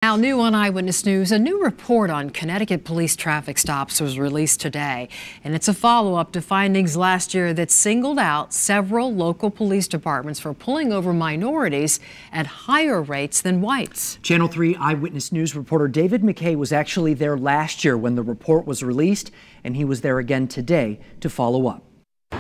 Now, new on Eyewitness News, a new report on Connecticut police traffic stops was released today, and it's a follow-up to findings last year that singled out several local police departments for pulling over minorities at higher rates than whites. Channel 3 Eyewitness News reporter David McKay was actually there last year when the report was released, and he was there again today to follow up.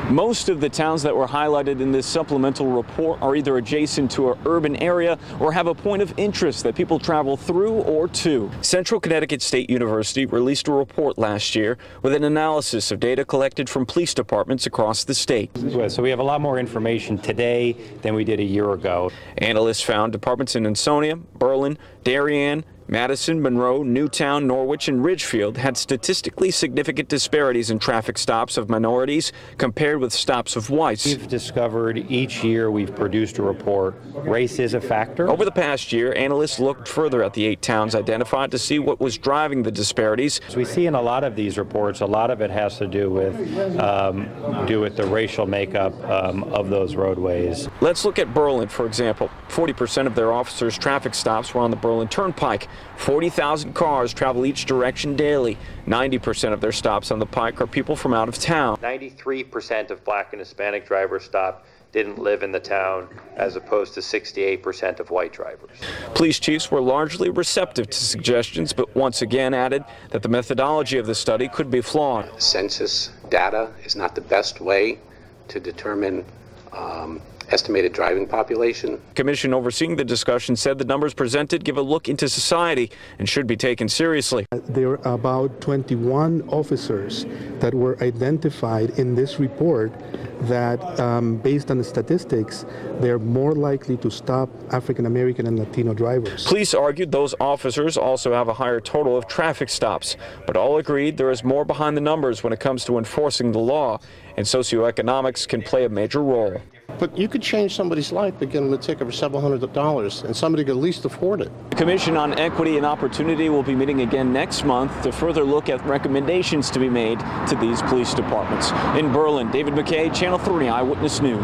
Most of the towns that were highlighted in this supplemental report are either adjacent to an urban area or have a point of interest that people travel through or to. Central Connecticut State University released a report last year with an analysis of data collected from police departments across the state. So we have a lot more information today than we did a year ago. Analysts found departments in Ansonia, Berlin, Darien, Madison, Monroe, Newtown, Norwich, and Ridgefield had statistically significant disparities in traffic stops of minorities compared with stops of whites. We've discovered each year we've produced a report. Race is a factor. Over the past year, analysts looked further at the 8 towns identified to see what was driving the disparities. As we see in a lot of these reports, a lot of it has to do with the racial makeup of those roadways. Let's look at Berlin, for example. 40% of their officers' traffic stops were on the Berlin Turnpike. 40,000 cars travel each direction daily. 90% of their stops on the pike are people from out of town. 93% of Black and Hispanic drivers stopped didn't live in the town, as opposed to 68% of white drivers. Police chiefs were largely receptive to suggestions, but once again added that the methodology of the study could be flawed. Census data is not the best way to determine estimated driving population. The commission overseeing the discussion said the numbers presented give a look into society and should be taken seriously. There are about 21 officers that were identified in this report that, based on the statistics, they're more likely to stop African American and Latino drivers. Police argued those officers also have a higher total of traffic stops, but all agreed there is more behind the numbers when it comes to enforcing the law, and socioeconomics can play a major role. But you could change somebody's life by getting them a ticket for several $100s, and somebody could at least afford it. The Commission on Equity and Opportunity will be meeting again next month to further look at recommendations to be made to these police departments. In Berlin, David McKay, Channel 3 Eyewitness News.